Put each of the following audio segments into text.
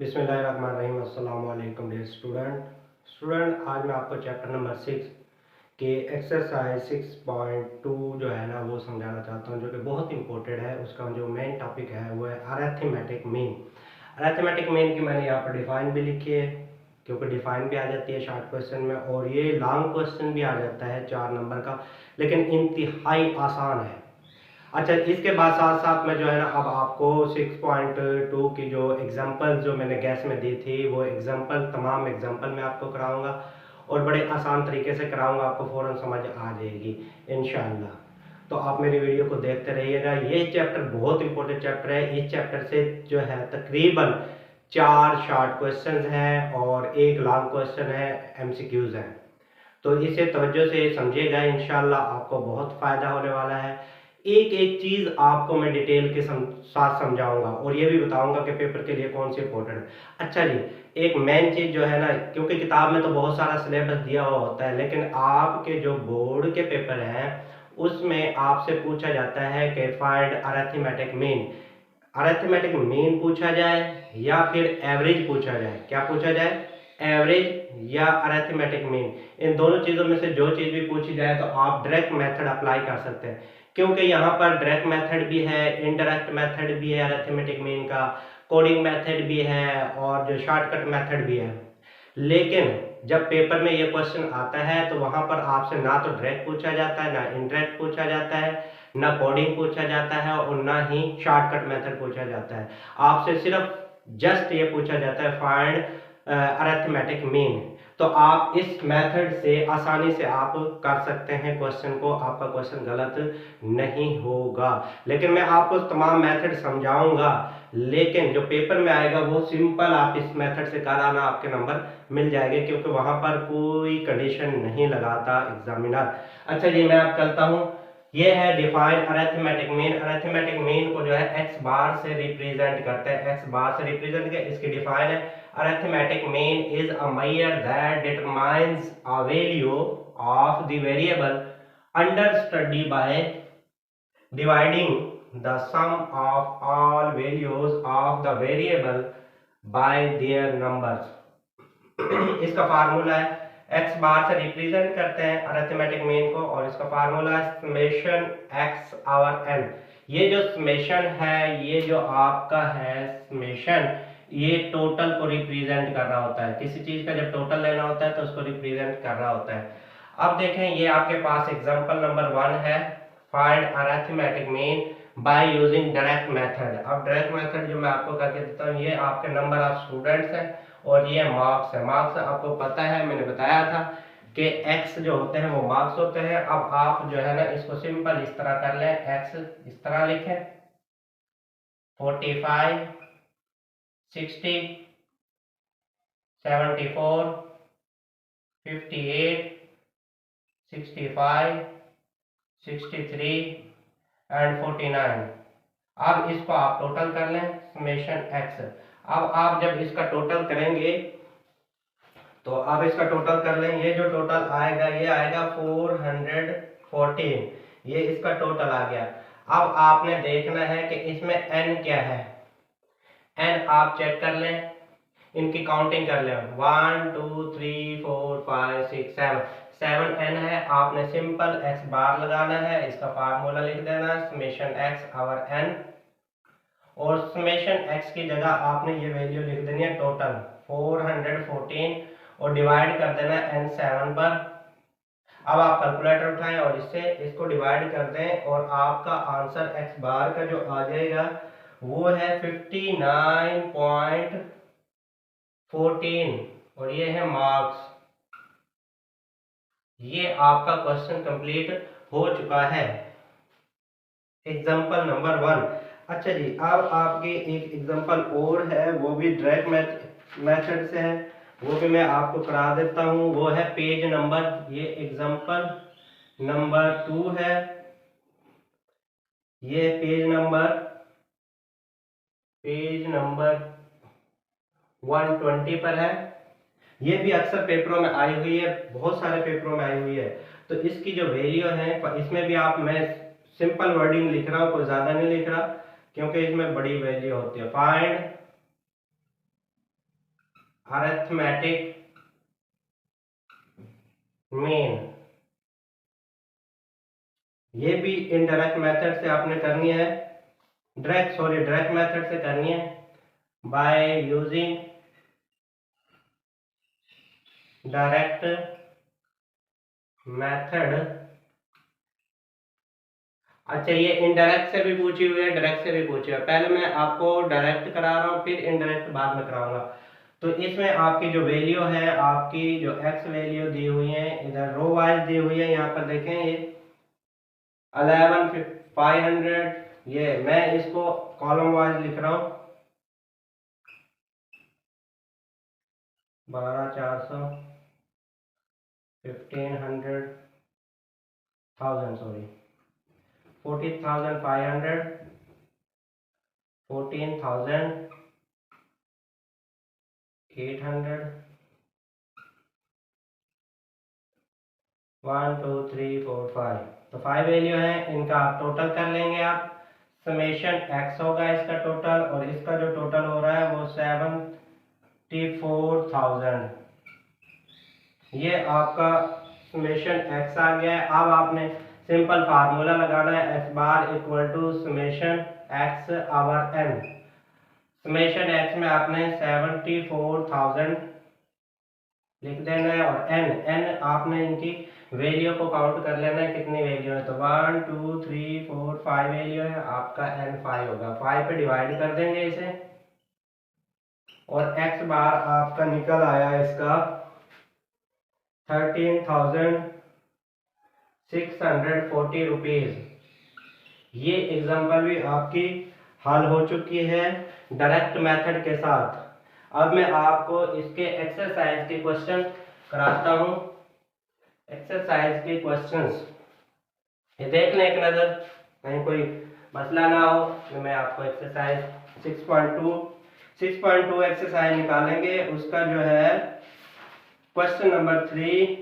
बिस्मिल्लाहिर्रहमानिर्रहीम। अस्सलाम वालेकुम डियर स्टूडेंट, आज मैं आपको चैप्टर नंबर 6 के एक्सरसाइज 6.2 जो है ना वो समझाना चाहता हूँ, जो कि बहुत इंपॉर्टेंट है। उसका जो मेन टॉपिक है वो है अरिथमेटिक मीन। अरिथमेटिक मीन की मैंने यहाँ पर डिफाइन भी लिखी है, क्योंकि डिफाइन भी आ जाती है शॉर्ट क्वेश्चन में, और ये लॉन्ग क्वेश्चन भी आ जाता है 4 नंबर का, लेकिन इंतहाई आसान है। अच्छा, इसके बाद साथ साथ में जो है ना अब आपको 6.2 की जो एग्जांपल जो मैंने गैस में दी थी वो एग्जांपल, तमाम एग्जांपल मैं आपको कराऊंगा और बड़े आसान तरीके से कराऊंगा, आपको फ़ौरन समझ आ जाएगी इंशाअल्लाह। तो आप मेरी वीडियो को देखते रहिएगा। ये चैप्टर बहुत इंपॉर्टेंट चैप्टर है। इस चैप्टर से जो है तकरीबन 4 शॉर्ट क्वेश्चन हैं और 1 लॉन्ग क्वेश्चन है, एमसीक्यूज हैं। तो इसे तवज्जो से समझिएगा, इंशाल्लाह आपको बहुत फ़ायदा होने वाला है। एक एक चीज़ आपको मैं डिटेल के साथ समझाऊंगा और ये भी बताऊंगा कि पेपर के लिए कौन सी इंपॉर्टेंट है। अच्छा जी, एक मेन चीज़ जो है ना, क्योंकि किताब में तो बहुत सारा सिलेबस दिया हुआ होता है, लेकिन आपके जो बोर्ड के पेपर हैं उसमें आपसे पूछा जाता है कि find arithmetic mean. Arithmetic mean पूछा जाए या फिर एवरेज पूछा जाए। क्या पूछा जाए? एवरेज या अरिथमेटिक मीन। इन दोनों चीज़ों में से जो चीज़ भी पूछी जाए तो आप डायरेक्ट मेथड अप्लाई कर सकते हैं, क्योंकि यहाँ पर डायरेक्ट मेथड भी है, इनडायरेक्ट मेथड भी है अरिथमेटिक मीन का, कोडिंग मेथड भी है और जो शॉर्टकट मेथड भी है। लेकिन जब पेपर में ये क्वेश्चन आता है तो वहां पर आपसे ना तो डायरेक्ट पूछा जाता है, ना इनडायरेक्ट पूछा जाता है, ना कोडिंग पूछा जाता है और ना ही शॉर्टकट मेथड पूछा जाता है। आपसे सिर्फ जस्ट ये पूछा जाता है फाइंड अरिथमेटिक मीन। तो आप इस मेथड से आसानी से आप कर सकते हैं क्वेश्चन को, आपका क्वेश्चन गलत नहीं होगा। लेकिन मैं आपको तमाम मेथड समझाऊंगा, लेकिन जो पेपर में आएगा वो सिंपल आप इस मेथड से कराना, आपके नंबर मिल जाएंगे, क्योंकि वहां पर कोई कंडीशन नहीं लगाता एग्जामिनर। अच्छा जी, मैं अब चलता हूँ। ये है define arithmetic mean. Arithmetic mean को जो है एक्स बार से रिप्रेजेंट करते हैं, एक्स बार से रिप्रेजेंट किया। इसकी डिफाइन है arithmetic mean is a measure that determines a value of the variable under study by dividing the sum of all values of the variable by their numbers। इसका formula है, x बार से represent करते हैं arithmetic mean को, और इसका formula है summation x over n। ये जो समेशन है, ये जो आपका है समेशन, ये टोटल को रिप्रेजेंट कर रहा होता है। किसी चीज का जब टोटल लेना होता है तो उसको रिप्रेजेंट कर रहा होता है। अब देखें, ये आपके पास एग्जांपल नंबर 1 है, find arithmetic mean by using direct method. अब डायरेक्ट मेथड जो मैं आपको करके देता हूँ, ये आपके नंबर ऑफ स्टूडेंट्स हैं और ये मार्क्स है। मार्क्स आपको पता है, मैंने बताया था कि x जो होते हैं वो मार्क्स होते हैं। अब आप जो है ना इसको सिंपल इस तरह कर लें, x इस तरह लिखें 45 60 74 58 65 63 एंड 49। अब इसको आप टोटल कर लें, समेशन x। अब आप जब इसका टोटल करेंगे तो अब इसका टोटल कर लें, ये जो टोटल आएगा ये आएगा 414। ये इसका टोटल आ गया। अब आपने देखना है कि इसमें n क्या है। n आप चेक कर लें, इनकी काउंटिंग कर लें, 1 2 3 4 5 6 7 n है। आपने सिंपल x बार लगाना है, इसका फार्मूला लिख देना समेशन x आवर n, और समेशन x की जगह आपने ये वैल्यू लिख देनी है टोटल 414 और डिवाइड कर देना n7 पर। अब आप कैलकुलेटर उठाएं और इससे इसको डिवाइड कर दें और आपका आंसर x बार का जो आ जाएगा वो है 59.14 और ये है मार्क्स। ये आपका क्वेश्चन कंप्लीट हो चुका है, एग्जाम्पल नंबर 1। अच्छा जी, अब आपके एक एग्जाम्पल और है, वो भी डायरेक्ट मेथड से है, वो भी मैं आपको करा देता हूँ। वो है पेज नंबर, ये एग्जाम्पल नंबर 2 है, ये पेज नंबर 120 पर है। ये भी अक्सर पेपरों में आई हुई है, बहुत सारे पेपरों में आई हुई है। तो इसकी जो वैल्यू है, इसमें भी आप, मैं सिंपल वर्डिंग लिख रहा हूँ, कोई ज्यादा नहीं लिख रहा, क्योंकि इसमें बड़ी वैल्यू होती है। फाइंड अरिथमेटिक मीन, ये भी इनडायरेक्ट मेथड से आपने करनी है, डायरेक्ट मेथड से करनी है, बाय यूजिंग डायरेक्ट मेथड। अच्छा, ये इनडायरेक्ट से भी पूछी हुई है, डायरेक्ट से भी पूछी हुई है। पहले मैं आपको डायरेक्ट करा रहा हूँ, फिर इनडायरेक्ट बाद में कराऊंगा। तो इसमें आपकी जो वैल्यू है, आपकी जो एक्स वैल्यू दी हुई है, इधर रो वाइज दी हुई है, यहाँ पर देखें ये 11,500, ये मैं इसको कॉलम वाइज लिख रहा हूँ, 12,400, 1,500, 1000, सॉरी 14,500, 14,800, 1 2 3 4 5, तो 5 वैल्यू है, इनका आप टोटल कर लेंगे। आप समेशन एक्स होगा इसका टोटल, और इसका जो टोटल हो रहा है वो 74,000, ये आपका समेशन एक्स आ गया है। अब आपने सिंपल फार्मूला लगाना है, x bar equal to summation x over n. Summation x में आपने 74,000 लिख देना है, और एन एन आपने इनकी वैल्यू को काउंट कर लेना है, कितनी वैल्यू है, तो 1 2 3 4 5 वैल्यू है, आपका एन 5 होगा। 5 पे डिवाइड कर देंगे इसे, और एक्स बार आपका निकल आया इसका 13,640 रुपीज। ये एग्जाम्पल भी आपकी हल हो चुकी है डायरेक्ट मेथड के साथ। अब मैं आपको इसके एक्सरसाइज के क्वेश्चन कराता हूँ। एक्सरसाइज के क्वेश्चंस ये देख लें एक नज़र, कहीं कोई मसला ना हो। तो मैं आपको एक्सरसाइज 6.2 एक्सरसाइज निकालेंगे, उसका जो है क्वेश्चन नंबर 3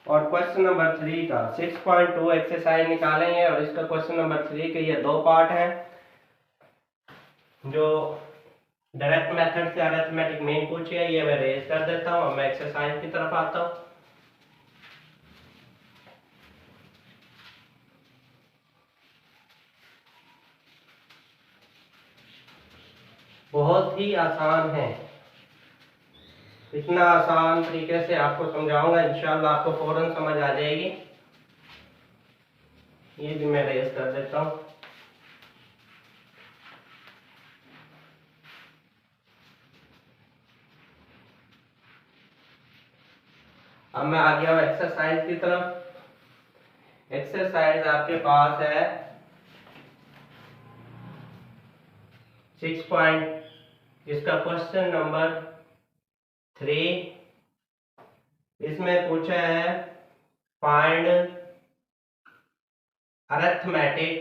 और क्वेश्चन नंबर 3 का 6.2 एक्सरसाइज निकालेंगे, और इसका क्वेश्चन नंबर 3 के ये दो पार्ट हैं। जो डायरेक्ट मेथड से अरिथमेटिक मीन पूछी है, ये मैं रेज कर देता हूँ, और मैं एक्सरसाइज की तरफ आता हूँ। बहुत ही आसान है, इतना आसान तरीके से आपको समझाऊंगा, इंशाल्लाह आपको फौरन समझ आ जाएगी। ये भी मैं रेज कर देता हूँ। अब मैं आ गया हूँ एक्सरसाइज की तरफ। एक्सरसाइज आपके पास है 6. इसका क्वेश्चन नंबर 3, इसमें पूछा है find arithmetic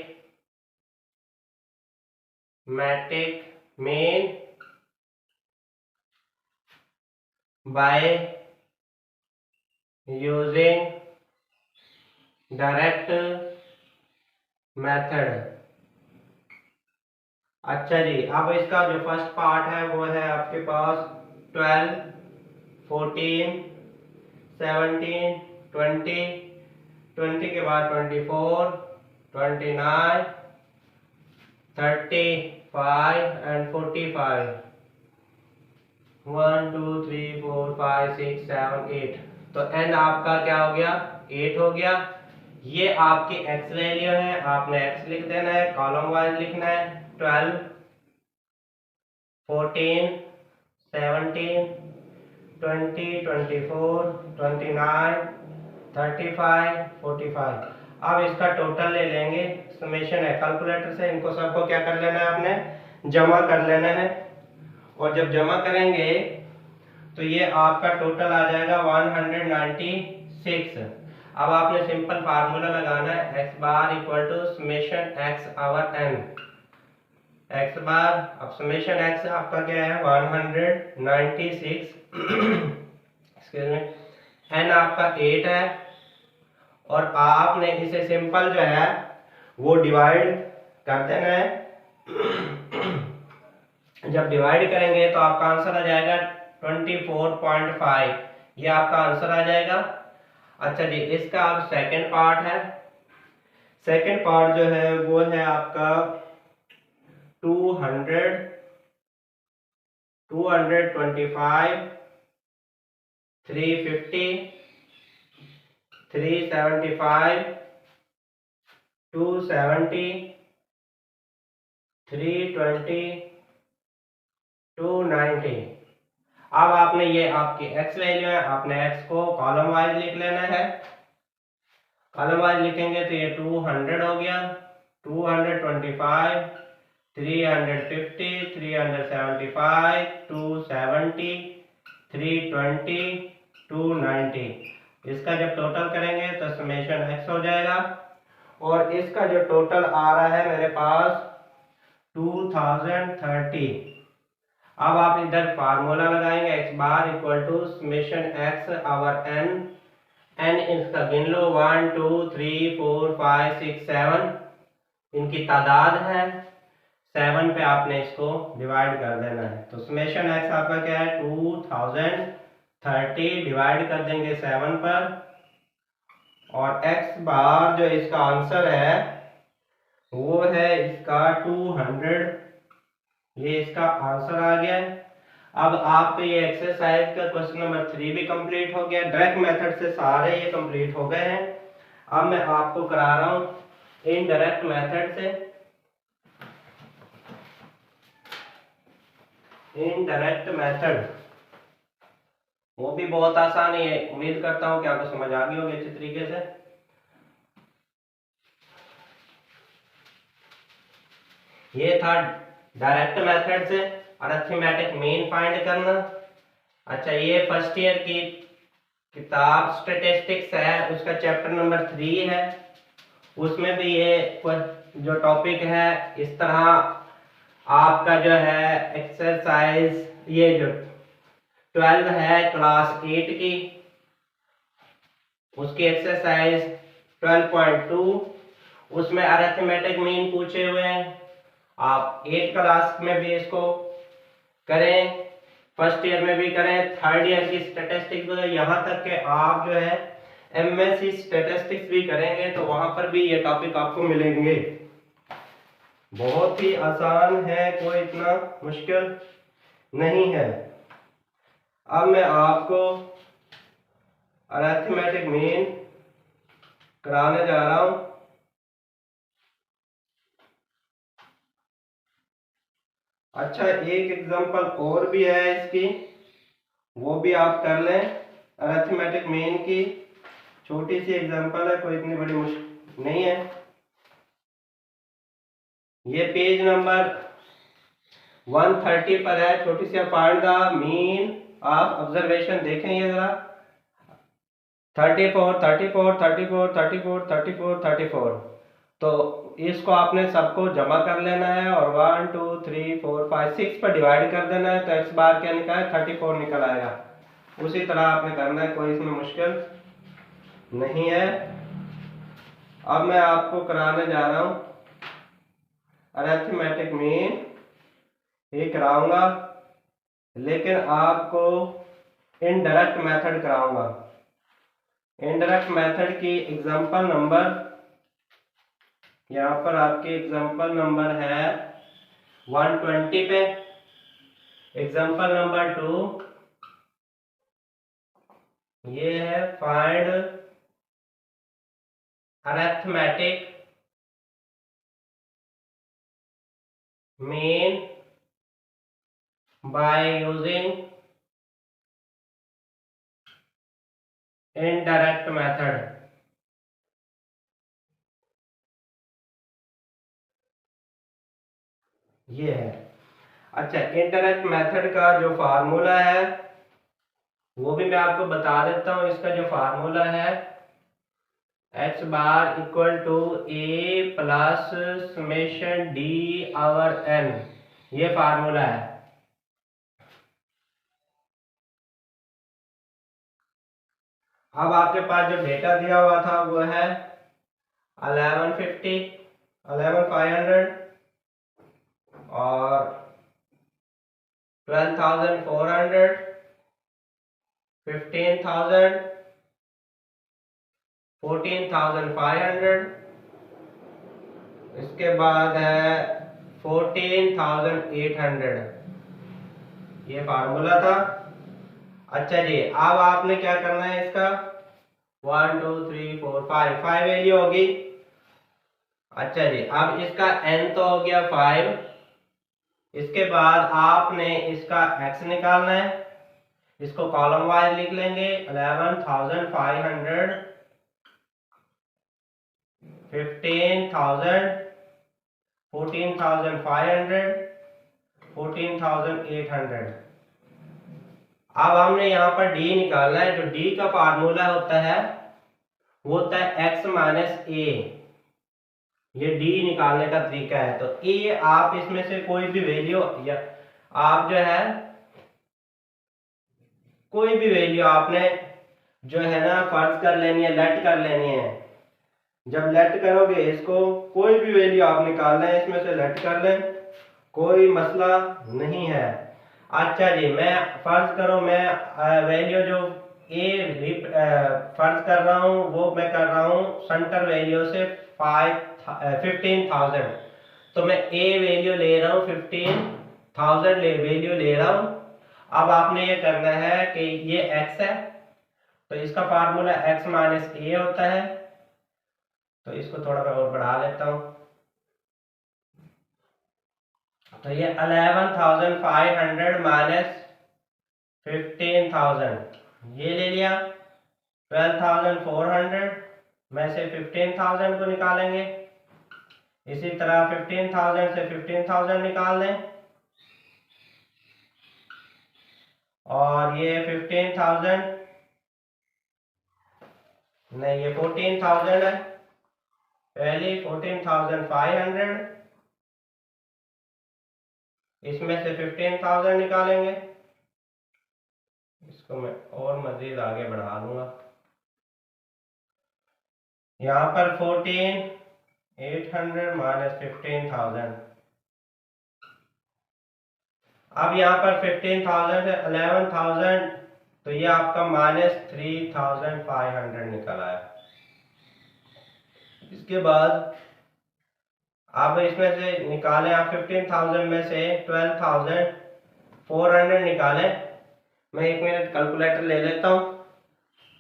mean by using direct method. अच्छा जी, अब इसका जो फर्स्ट पार्ट है वो है आपके पास 12, 14, 17, 20, 20 के बाद 24, 29, 35 एंड 45, 1 2 3 4 5 6 7 8, तो एन आपका क्या हो गया, 8 हो गया। ये आपकी एक्स वैल्यू है, आपने एक्स लिख देना है, कॉलम वाइज लिखना है, 12, 14, 17, 20, 24, 29, 35, 45। अब इसका टोटल ले लेंगे, समेशन है, कैलकुलेटर से इनको सबको क्या कर लेना है, आपने जमा कर लेना है, और जब जमा करेंगे तो ये आपका टोटल आ जाएगा 196। अब आपने सिंपल फार्मूला लगाना है, x bar equal to summation x over N. X bar, अब समेशन एक्स आपका क्या है 196, एक्सक्यूज मी, एन आपका 8 है, और आपने इसे सिंपल जो है वो डिवाइड कर देना है। जब डिवाइड करेंगे तो आपका आंसर आ जाएगा 24.5, ये आपका आंसर आ जाएगा। अच्छा जी, इसका अब सेकंड पार्ट है। सेकंड पार्ट जो है वो है आपका 200, 225, 350, 375, 270, 320, 290। अब आपने ये आपकी x वैल्यू है, आपने x को कॉलम वाइज लिख लेना है। कॉलम वाइज लिखेंगे तो ये 200 हो गया, 225, 350, 375, 270, 320, 290। इसका जब टोटल करेंगे तो समेशन x हो जाएगा, और इसका जो टोटल आ रहा है मेरे पास 2030। अब आप इधर फार्मूला लगाएंगे, x bar equal to summation x over n इसका गिन लो, 1 2 3 4 5 6 7, इनकी तादाद है 7 पे आपने इसको डिवाइड कर देना है। तो समेशन x आपका क्या है 2030 डिवाइड कर देंगे 7 पर, और x बार जो इसका आंसर है वो है इसका 200। ये इसका आंसर आ गया है। अब आपके ये एक्सरसाइज का क्वेश्चन नंबर 3 भी कंप्लीट हो गया। डायरेक्ट मेथड से सारे ये कंप्लीट हो गए हैं। अब मैं आपको करा रहा हूं इनडायरेक्ट मेथड से। इनडायरेक्ट मेथड वो भी बहुत आसान है, उम्मीद करता हूं कि आपको समझ आ गई होगी अच्छी तरीके से। ये था डायरेक्ट मेथड से अरिथमेटिक मीन फाइंड करना। अच्छा, ये फर्स्ट ईयर की किताब स्टैटिस्टिक्स है, उसका चैप्टर नंबर 3 है। उसमें भी ये जो टॉपिक है इस तरह आपका जो है एक्सरसाइज, ये जो 12 है क्लास 8 की, उसकी एक्सरसाइज 12.2, उसमें अरिथमेटिक मीन पूछे हुए हैं। आप 8 क्लास में भी इसको करें, फर्स्ट ईयर में भी करें, थर्ड ईयर की स्टैटिस्टिक्स, यहाँ तक कि आप जो है एमएससी स्टैटिस्टिक्स भी करेंगे तो वहां पर भी ये टॉपिक आपको मिलेंगे। बहुत ही आसान है, कोई इतना मुश्किल नहीं है। अब मैं आपको अरिथमेटिक मीन कराने जा रहा हूं। अच्छा, एक एग्जांपल और भी है इसकी, वो भी आप कर लें। अरिथमेटिक मीन की छोटी सी एग्जांपल है, कोई इतनी बड़ी मुश्किल नहीं है। ये पेज नंबर 130 पर है, छोटी सी find the mean of observation. देखें ये जरा, 34 34 34 34 34 34। तो इसको आपने सबको जमा कर लेना है और 1 2 3 4 5 6 पर डिवाइड कर देना है, तो x बार क्या निकला है 34 निकल आएगा। उसी तरह आपने करना है, कोई इसमें मुश्किल नहीं है। अब मैं आपको कराने जा रहा हूं अरिथमेटिक मीन, ये कराऊंगा, लेकिन आपको इनडायरेक्ट मेथड कराऊंगा। इनडायरेक्ट मेथड की एग्जांपल नंबर, यहाँ पर आपकी एग्जांपल नंबर है 120 पे। एग्जांपल नंबर 2 ये है find arithmetic mean by using indirect method. ये है। अच्छा, इनडायरेक्ट मेथड का जो फार्मूला है वो भी मैं आपको बता देता हूं। इसका जो फार्मूला है x bar equal to a plus summation d over n, ये फार्मूला है। अब आपके पास जो डेटा दिया हुआ था वो है 1150, 11500 और 12400 15,000, 14,500, इसके बाद है 14,800। ये फार्मूला था। अच्छा जी, अब आपने क्या करना है, इसका 1 2 3 4 5 वैल्यू होगी। अच्छा जी, अब इसका n तो हो गया 5। इसके बाद आपने इसका x निकालना है। इसको कॉलम वाइज लिख लेंगे। 11,500, 15,000, 14,500, 14,800। अब हमने यहाँ पर d निकालना है। जो d का फार्मूला होता है वो होता है x माइनस ए। ये d निकालने का तरीका है। तो a आप इसमें से कोई भी वैल्यू, या आप जो है कोई भी वैल्यू आपने जो है ना फर्ज कर लेनी है, लेट कर लेनी है। जब लेट करोगे इसको, कोई भी वैल्यू आप निकालना है इसमें से लेट कर लें, कोई मसला नहीं है। अच्छा जी, मैं फर्ज करो मैं वैल्यू जो फर्ज कर रहा हूँ वो मैं कर रहा हूँ सेंटर वैल्यू से 15,000। तो मैं ए वैल्यू ले रहा हूँ 15,000 वैल्यू ले रहा हूँ। अब आपने ये करना है कि ये x है, तो इसका फार्मूला x माइनस ए होता है। तो इसको थोड़ा मैं और बढ़ा लेता हूँ। तो ये 11,500 माइनस 15,000 ये ले लिया। 12,400 में से 15,000 को निकालेंगे। इसी तरह 15,000 से 15,000 निकाल दें। और ये 15,000 नहीं, ये 14,000 है। पहले 14,500, इसमें से 15,000 निकालेंगे। इसको मैं और मजीद आगे बढ़ा लूंगा। यहाँ पर 14,800 माइनस 15,000। अब यहाँ पर 15,000 है 11,000, तो ये आपका माइनस 3,500 निकल आया। इसके बाद आप इसमें से निकालें, आप 15,000 में से 12,400 निकालें। मैं 1 मिनट कैलकुलेटर ले लेता हूँ,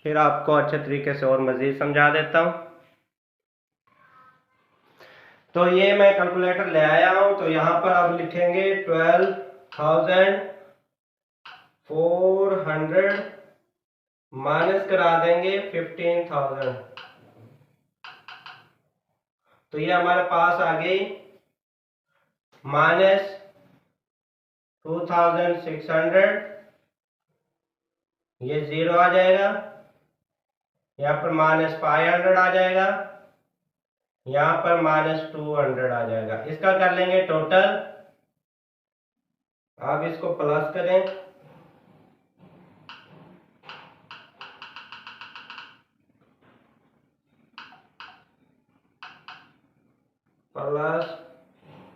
फिर आपको अच्छे तरीके से और मज़ीद समझा देता हूँ। तो ये मैं कैलकुलेटर ले आया हूँ। तो यहाँ पर आप लिखेंगे 12,400 माइनस करा देंगे 15,000। तो ये हमारे पास आ गई माइनस 2,600। ये 0 आ जाएगा। यहाँ पर माइनस 500 आ जाएगा। यहाँ पर माइनस 200 आ जाएगा। इसका कर लेंगे टोटल। आप इसको प्लस करें। Plus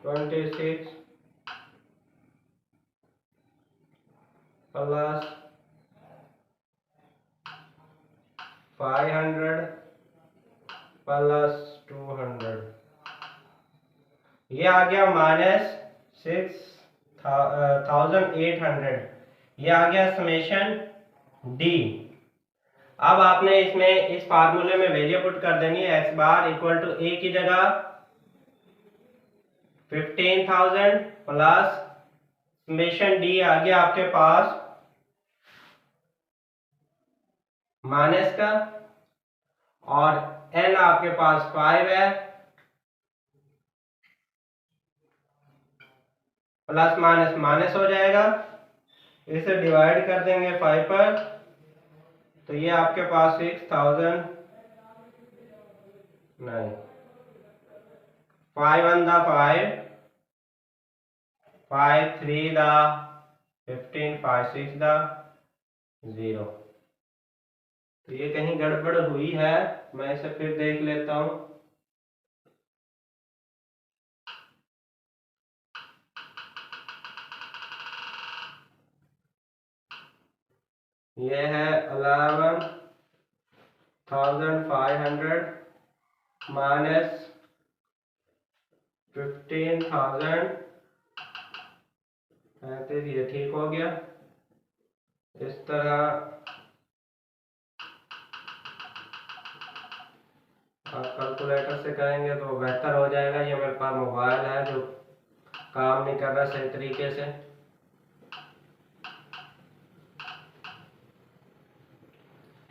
26 plus 500 plus 200। ये आ गया माइनस 6,800। ये आ गया समेशन डी। अब आपने इसमें इस फार्मूले में वैल्यू पुट कर देनी है। x बार इक्वल टू ए की जगह 15,000 प्लस समेशन डी आ गया आपके पास माइनस का, और n आपके पास 5 है। प्लस माइनस माइनस हो जाएगा। इसे डिवाइड कर देंगे 5 पर, तो ये आपके पास 6,000 नहीं, 5 1 दा 5, 5 3 दा 15, 5 6 दा 0। तो ये कहीं गड़बड़ हुई है, मैं इसे फिर देख लेता हूँ। ये है 11,500 माइनस 15,000। ये ठीक हो गया। इस तरह आप कैलकुलेटर से करेंगे तो बेहतर हो जाएगा। ये मेरे पास मोबाइल है जो काम नहीं कर रहा सही तरीके से।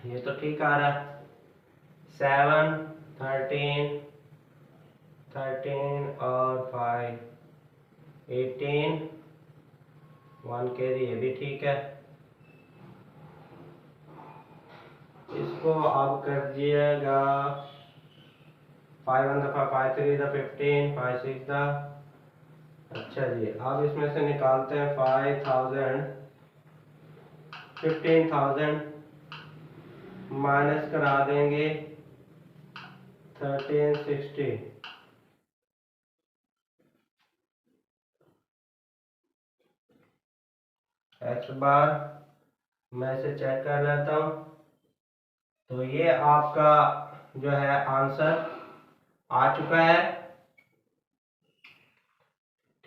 ये तो ठीक आ रहा है। 7, 13 और 5, 18, 1 कैरी, ये भी ठीक है। इसको आप कर दिएगा 5 1 5 5 3 15 5 6 अच्छा जी, अब इसमें से निकालते हैं 5,000 15,000 माइनस करा देंगे 1360। एक्स बार मैं इसे चेक कर लेता हूँ। तो ये आपका जो है आंसर आ चुका है।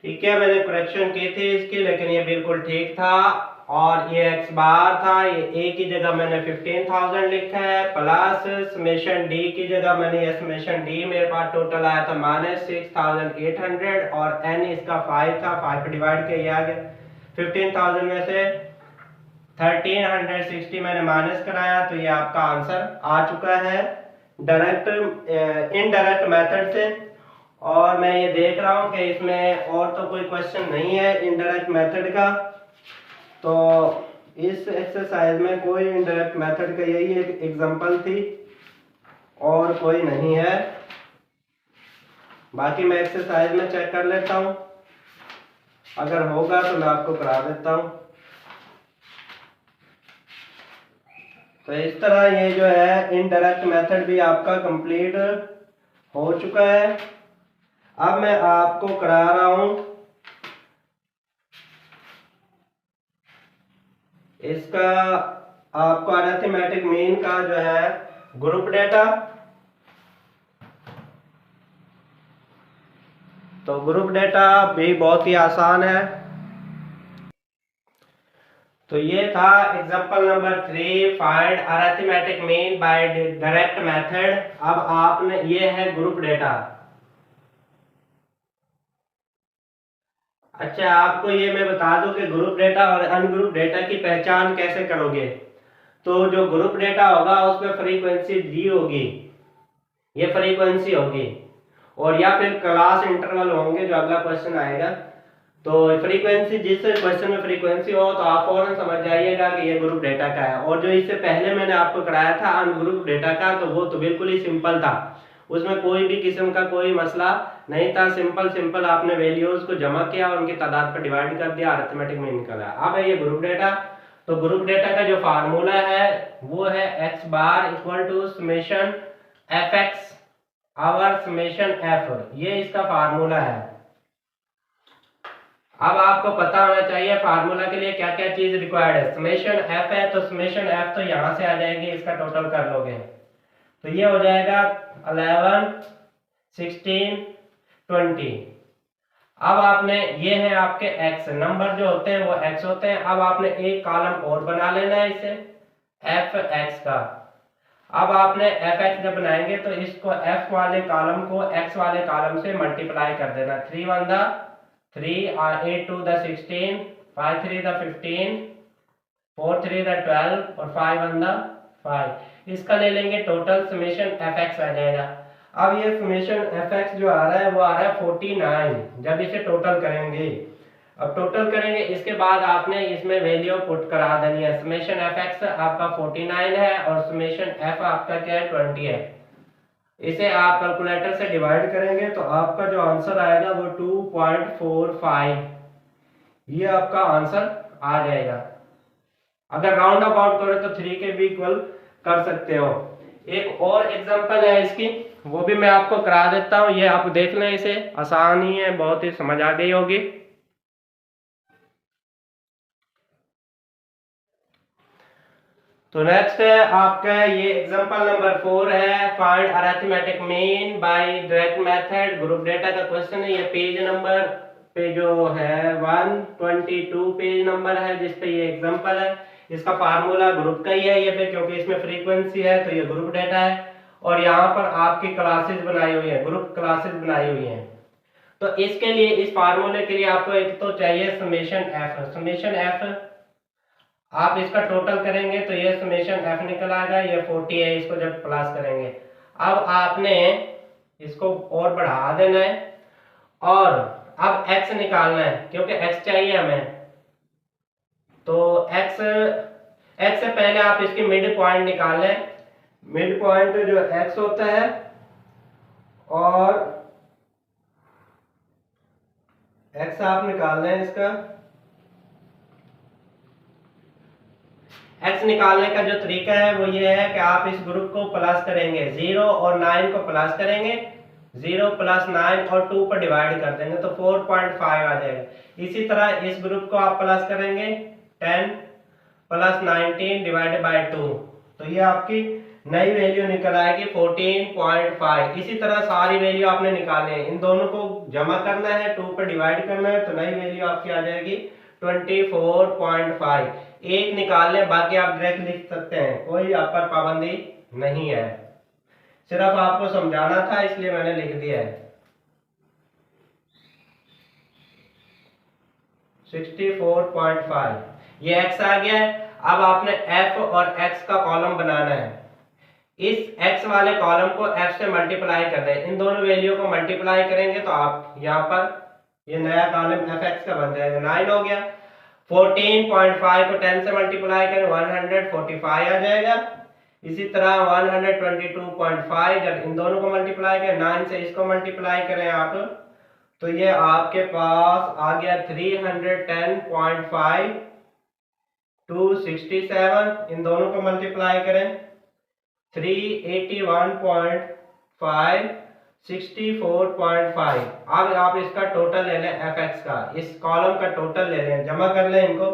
ठीक है, मैंने करेक्शन की थी इसकी, लेकिन ये बिल्कुल ठीक था। और ये एक्स बार था, ये ए की जगह मैंने 15,000 लिखा है, प्लस समेशन डी की जगह मैंने ये समेशन डी मेरे पास टोटल आया था -6,800 और एन इसका 5 था, 5 पे डिवाइड किया, ये आ गया 15,000 में से 1360 मैंने माइनस कराया, तो ये आपका आंसर आ चुका है डायरेक्ट इनडायरेक्ट मेथड से। और मैं ये देख रहा हूँ कि इसमें और तो कोई क्वेश्चन नहीं है इनडायरेक्ट मेथड का। तो इस एक्सरसाइज में कोई इनडायरेक्ट मेथड का यही एक एग्जांपल थी और कोई नहीं है। बाकी मैं एक्सरसाइज में चेक कर लेता हूँ, अगर होगा तो मैं आपको करा देता हूँ। तो इस तरह ये जो है इनडायरेक्ट मेथड भी आपका कंप्लीट हो चुका है। अब मैं आपको करा रहा हूं इसका आपको अरिथमेटिक मीन का जो है ग्रुप डेटा। तो ग्रुप डेटा भी बहुत ही आसान है। तो ये था example number 3, find arithmetic mean by direct method. अब आपने ये है ग्रुप डेटा। अच्छा, आपको ये मैं बता दूं कि ग्रुप डेटा और अनग्रुप डेटा की पहचान कैसे करोगे। तो जो ग्रुप डेटा होगा उसमें फ्रीक्वेंसी दी होगी, ये फ्रीक्वेंसी होगी, और या फिर क्लास इंटरवल होंगे जो अगला क्वेश्चन आएगा। तो फ्रीक्वेंसी, जिस क्वेश्चन में फ्रीक्वेंसी हो तो आप फौरन समझ जाइएगा कि ये ग्रुप डेटा का है। और जो इससे पहले मैंने आपको कराया था अनग्रुप डेटा का, तो वो तो बिल्कुल ही सिंपल था, उसमें कोई भी किस्म का कोई मसला नहीं था। सिंपल आपने वैल्यूज को जमा किया और उनकी तादाद पर डिवाइड कर दिया, अरिथमेटिक में निकला। अब है ये ग्रुप डेटा। तो ग्रुप डेटा का जो फार्मूला है वो है x bar equal to summation fx over summation f, ये इसका फार्मूला है। अब आपको पता होना चाहिए फार्मूला के लिए क्या क्या चीज रिक्वायर्ड है। समेशन f है तो समेशन f तो यहां से आ जाएगी, इसका टोटल कर लोगे तो ये हो जाएगा 11, 16, 20। अब आपने, ये है आपके x नंबर जो होते हैं वो x होते हैं। अब आपने एक कॉलम और बना लेना है इसे fx का। अब आपने fx जब बनाएंगे तो इसको f वाले कॉलम को x वाले कॉलम से मल्टीप्लाई कर देना। 3 1 3, 8 2 16, 5 3 15, 4 3 12 और 5 1 5। इसका ले लेंगे टोटल, समेशन fx आ जाएगा। अब ये समेशन fx जो आ रहा है वो आ रहा है 49 जब इसे टोटल करेंगे। अब टोटल करेंगे, इसके बाद आपने इसमें वैल्यू पुट करा देनी है। समेशन fx आपका 49 है और समेशन f आपका क्या है 20 है। इसे आप कैलकुलेटर से डिवाइड करेंगे तो आपका जो आंसर आएगा वो 2.45, ये आपका आंसर आ जाएगा। अगर राउंड अबाउट करें तो 3 के भी इक्वल कर सकते हो। एक और एग्जांपल है इसकी, वो भी मैं आपको करा देता हूँ। ये आप देख लें, इसे आसान ही है, बहुत ही समझ आ गई होगी। तो नेक्स्ट है आपका ये एग्जांपल नंबर 4 है, find arithmetic mean by direct method, group data का क्वेश्चन है। ये पेज नंबर पे जो है 122 पेज नंबर है जिस पे ये एग्जांपल है। इसका फार्मूला ग्रुप का ही है ये पे, क्योंकि इसमें फ्रीक्वेंसी है तो ये ग्रुप डेटा है। और यहाँ पर आपकी क्लासेस बनाई हुई है, ग्रुप क्लासेस बनाई हुई है। तो इसके लिए, इस फार्मूले के लिए आपको एक तो चाहिए समेशन एफ। समेशन एफ आप इसका टोटल करेंगे तो ये समेशन एफ निकल आएगा, ये 40 है, इसको जब प्लस करेंगे। अब आपने इसको और बढ़ा देना है और अब x निकालना है, क्योंकि x चाहिए हमें। तो x से पहले आप इसकी मिड पॉइंट निकाल लें। मिड पॉइंट जो x होता है और x आप निकाल लें। इसका x निकालने का जो तरीका है वो ये है कि आप इस ग्रुप को प्लस करेंगे, 0 और 9 को प्लस करेंगे, 0 प्लस 9 और 2 पर डिवाइड कर देंगे तो 4.5 आ जाएगा। इसी तरह इस ग्रुप को आप प्लस करेंगे, 10 प्लस 19 डिवाइडेड बाय 2, तो ये आपकी नई वैल्यू निकल आएगी 14.5। इसी तरह सारी वैल्यू आपने निकालनी है, इन दोनों को जमा करना है, 2 पर डिवाइड करना है, तो नई वैल्यू आपकी आ जाएगी 24.5। एक निकाल लें, बाकी आप डायरेक्ट लिख सकते हैं, कोई आप पर पाबंदी नहीं है, सिर्फ आपको समझाना था इसलिए मैंने लिख दिया है। 64.5 ये x आ गया है। अब आपने f और x का कॉलम बनाना है। इस x वाले कॉलम को f से मल्टीप्लाई कर दें, इन दोनों वैल्यू को मल्टीप्लाई करेंगे तो आप यहाँ पर ये नया कॉलम fx का बन जाएगा, 9 हो गया। 14.5 को 10 से मल्टीप्लाई करें 145 आ जाएगा। इसी तरह 122.5 जब इन दोनों को मल्टीप्लाई करें, 9 से इसको मल्टीप्लाई करें आप, तो ये आपके पास आ गया 310.5 267। इन दोनों को मल्टीप्लाई करें 381.5 64.5। अब आप इसका टोटल ले लें fx का, इस कॉलम का टोटल ले लें, जमा कर लें इनको,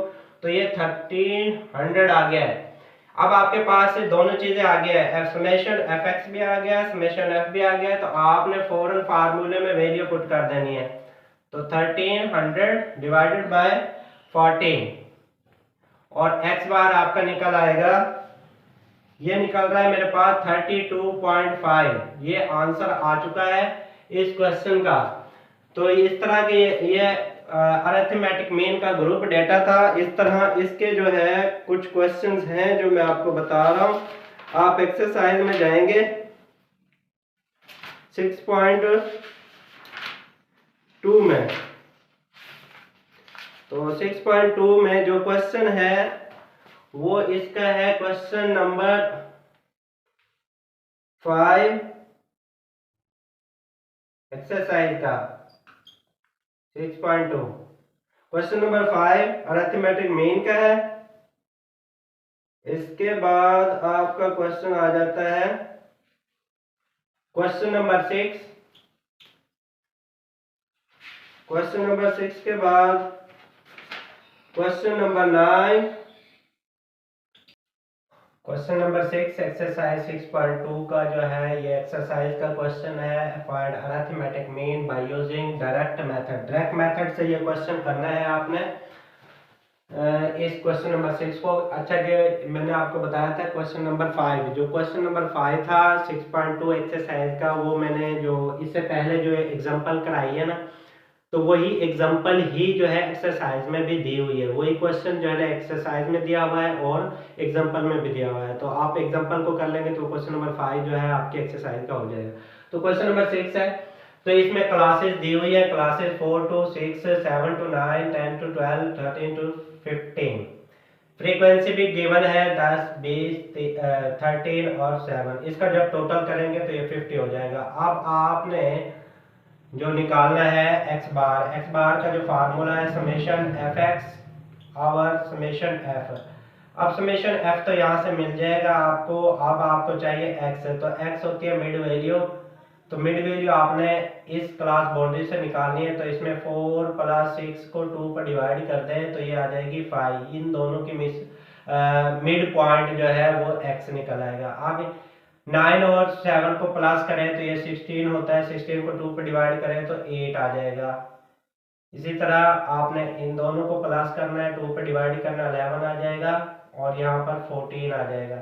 तो ये 1300 आ गया है। अब आपके पास से दोनों चीजें आ गया है, समेशन fx भी आ गया है, समेशन f भी आ गया है, तो आपने फौरन फार्मूले में वैल्यू पुट कर देनी है। तो 1300 डिवाइडेड बाय 14 और x बार आपका निकल आएगा, ये निकल रहा है मेरे पास 32.5। ये आंसर आ चुका है इस क्वेश्चन का। तो इस तरह के ये अरिथमेटिक मीन का ग्रुप डेटा था। इस तरह इसके जो है कुछ क्वेश्चंस हैं जो मैं आपको बता रहा हूं। आप एक्सरसाइज में जाएंगे 6.2 में, तो 6.2 में जो क्वेश्चन है वो इसका है क्वेश्चन नंबर 5 एक्सरसाइज का 6.2। क्वेश्चन नंबर 5 अरिथमेटिक मीन का है। इसके बाद आपका क्वेश्चन आ जाता है क्वेश्चन नंबर 6। क्वेश्चन नंबर 6 के बाद question number 9। Question number 6 exercise 6.2 का जो है ये एक्सरसाइज का क्वेश्चन है, find arithmetic mean by using direct method. Direct method से ये क्वेश्चन करना है आपने। इस क्वेश्चन नंबर 6 को, अच्छा कि मैंने आपको बताया था क्वेश्चन नंबर 5, जो क्वेश्चन नंबर 5 था 6.2 एक्सरसाइज का, वो मैंने जो इससे पहले जो एग्जांपल कराई है ना, तो वही एग्जांपल ही जो है एक्सरसाइज में भी दी हुई है। वही क्वेश्चन जो है ना एक्सरसाइज में दिया हुआ है और एग्जांपल में भी दिया हुआ है। तो आप एग्जांपल को कर लेंगे तो क्वेश्चन नंबर 5 जो है आपके एक्सरसाइज का हो जाएगा। तो क्वेश्चन नंबर 6 है, तो इसमें क्लासेस दी हुई है, classes 4 to 6 7 to 9 10 to 12 13 to 15। Frequency भी गिवन है 10 20 13 और 7। इसका जब टोटल करेंगे तो ये 50 हो जाएगा। अब आपने जो निकालना है x बार का जो फार्मूला है समेशन fx और समेशन f। अब समेशन f तो यहाँ से मिल जाएगा आपको। अब आपको चाहिए x, तो x होती है मिड वैल्यू, तो मिड वैल्यू आपने इस क्लास बाउंड्री से निकालनी है। तो इसमें 4 + 6 को 2 पर डिवाइड कर दें तो ये आ जाएगी 5। इन दोनों की मिड पॉइंट जो है वो x निकल आएगा। अब 9 और 7 को प्लस करें तो ये 16 होता है, 16 को 2 पे डिवाइड करें तो 8 आ जाएगा। इसी तरह आपने इन दोनों को प्लस करना है, 2 पे डिवाइड करना 11 आ जाएगा और यहाँ पर 14 आ जाएगा।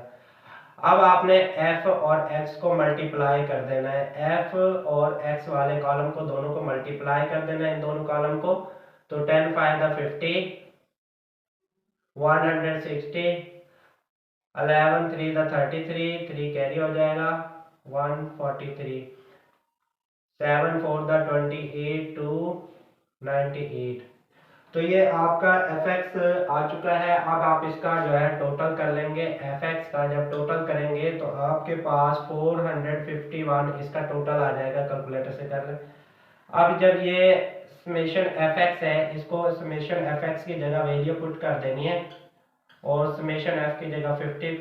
अब आपने f और x को मल्टीप्लाई कर देना है, f और x वाले कॉलम को दोनों को मल्टीप्लाई कर देना है इन दोनों कॉलम को। तो 10 5 50, 160, 11 3 33, 3 कैरी हो जाएगा 143, 7 4 28 2 98। तो ये आपका fx आ चुका है। अब आप इसका जो है टोटल कर लेंगे। fx का जब टोटल करेंगे तो आपके पास 451 इसका टोटल आ जाएगा, कैलकुलेटर से कर लें। अब जब ये समेशन fx है, इसको समेशन fx की जगह वैल्यू पुट कर देनी है और समेशन f की जगह 50।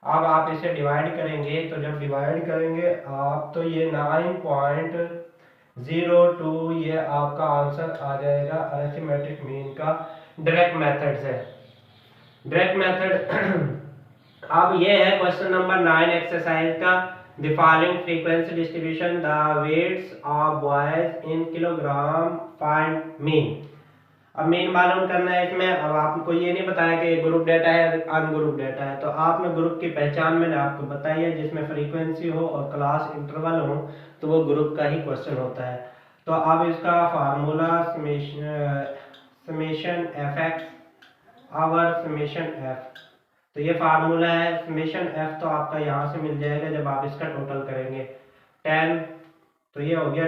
अब आप इसे डिवाइड करेंगे तो जब डिवाइड करेंगे आप तो ये 9.02 ये आपका आंसर आ जाएगा अरिथमेटिक मीन का डायरेक्ट मेथड से। डायरेक्ट मेथड अब ये है क्वेश्चन नंबर 9 एक्सरसाइज का। The following frequency distribution the weights of boys in kilogram, find mean. अब मीन मालूम करना है इसमें। अब आपको ये नहीं बताया कि ग्रुप डेटा है अनग्रुप डेटा है, तो आपने ग्रुप की पहचान मैंने आपको बताई है, जिसमें फ्रीक्वेंसी हो और क्लास इंटरवल हो तो वो ग्रुप का ही क्वेश्चन होता है। तो अब इसका formula summation f x over summation f, तो ये फार्मूला है समेशन एफ, तो आपका यहाँ से मिल जाएगा जब आप इसका टोटल करेंगे 10, तो ये हो गया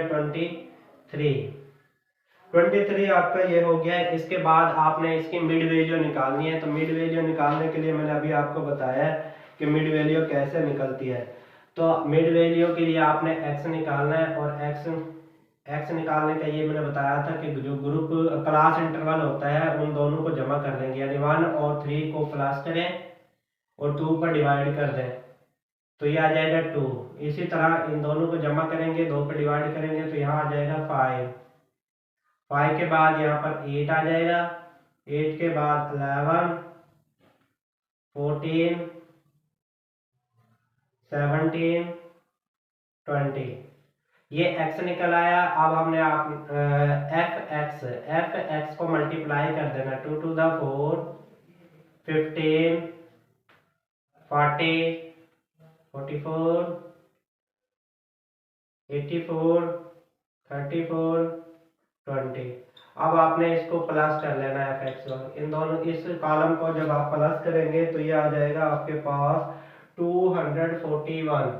23 आपका ये हो गया है। इसके बाद आपने इसकी मिड वैल्यू निकालनी है। तो मिड वैल्यू निकालने के लिए मैंने अभी आपको बताया है कि मिड वैल्यू कैसे निकलती है। तो मिड वैल्यू के लिए आपने x निकालना है और x निकालने का ये मैंने बताया था कि जो ग्रुप क्लास इंटरवल होता है उन दोनों को जमा कर देंगे, यानी 1 और 3 को प्लस करें और 2 पर डिवाइड कर दें तो ये आ जाएगा 2। इसी तरह इन दोनों को जमा करेंगे, 2 पर डिवाइड करेंगे तो यहाँ आ जाएगा 5 के बाद यहाँ पर 8 आ जाएगा, 8 के बाद 11, 14, 17, 20, ये x निकल आया। अब हमने एफ एक्स को मल्टीप्लाई कर देना, 2 to the 4, 15, 40, 44, 84, 34, 20। अब आपने इसको प्लस कर लेना है एफ एक्स, इन दोनों इस कॉलम को जब आप प्लस करेंगे तो ये आ जाएगा आपके पास 241।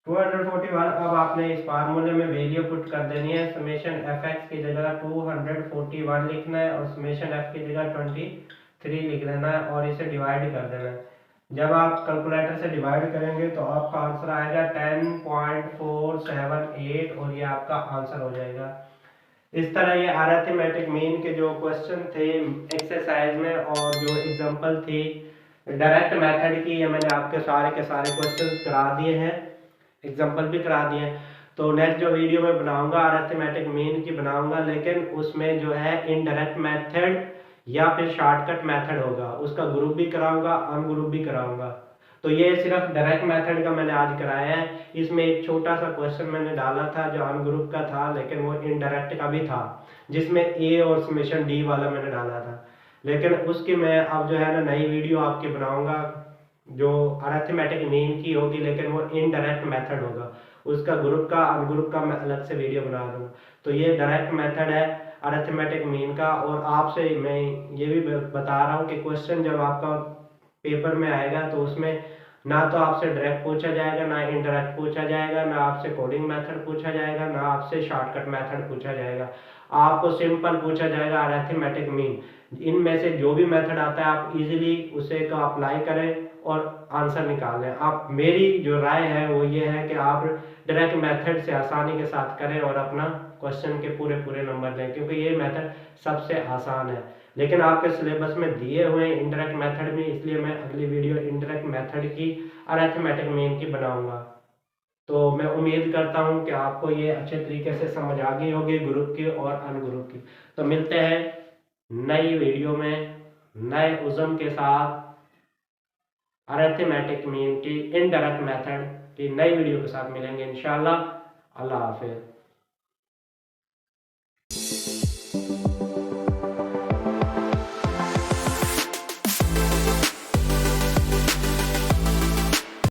अब आपने इस फार्मूले में वैल्यू पुट कर देनी है। समेशन एफ एक्स की जगह 241 लिखना है और समेशन एफ की जगह 23 लिख देना है और इसे डिवाइड कर देना है। जब आप कैलकुलेटर से डिवाइड करेंगे तो आपका आंसर आएगा 10.478 और ये आपका आंसर हो जाएगा। इस तरह ये अरिथमेटिक मीन के जो क्वेश्चन थे एक्सरसाइज में और जो एग्जांपल थी डायरेक्ट मेथड की, ये मैंने आपके सारे के सारे क्वेश्चंस करा दिए हैं, एग्जांपल भी करा दिए हैं। तो नेक्स्ट जो वीडियो में बनाऊंगा अरिथमेटिक मीन की बनाऊंगा, लेकिन उसमें जो है इनडायरेक्ट मेथड या फिर शॉर्टकट मेथड होगा, उसका ग्रुप भी कराऊंगा, अनग्रुप भी कराऊंगा। तो ये सिर्फ डायरेक्ट मेथड का मैंने आज कराया है। इसमें एक छोटा सा क्वेश्चन मैंने डाला था जो अनग्रुप का था, लेकिन वो इनडायरेक्ट का भी था, जिसमें ए और समेशन डी वाला मैंने डाला था। लेकिन उसकी मैं अब जो है ना नई वीडियो आपकी बनाऊंगा जो अरिथमेटिक मीन की होगी, लेकिन वो इनडायरेक्ट मेथड होगा, उसका ग्रुप का अनग्रुप का मैं अलग से वीडियो बना दूंगा। तो ये डायरेक्ट मेथड है अरिथमेटिक मीन का। और आपसे मैं ये भी बता रहा हूँ कि क्वेश्चन जब आपका पेपर में आएगा तो उसमें ना तो आपसे डायरेक्ट पूछा जाएगा, ना इनडायरेक्ट पूछा जाएगा, ना आपसे कोडिंग मेथड पूछा जाएगा, ना आपसे शॉर्टकट मेथड पूछा जाएगा। आपको सिंपल पूछा जाएगा अरिथमेटिक मीन। इनमें से जो भी मेथड आता है आप इजीली उसे को अप्लाई करें और आंसर निकाल लें। आप मेरी जो राय है वो ये है कि आप डायरेक्ट मेथड से आसानी के साथ करें और अपना क्वेश्चन के पूरे नंबर लें, क्योंकि ये मेथड सबसे आसान है। लेकिन आपके सिलेबस में दिए हुए इनडायरेक्ट मेथड में, इसलिए मैं अगली वीडियो इनडायरेक्ट मेथड की अरिथमेटिक मीन की बनाऊंगा। तो मैं उम्मीद करता हूं कि आपको ये अच्छे तरीके से समझ आ गई होगी ग्रुप की और अनग्रुप की। तो मिलते हैं नई वीडियो में, नए उज़म के साथ अरिथमेटिक मीन की इनडायरेक्ट मेथड की नई वीडियो के साथ मिलेंगे इंशाल्लाह। अल्लाह हाफिज़।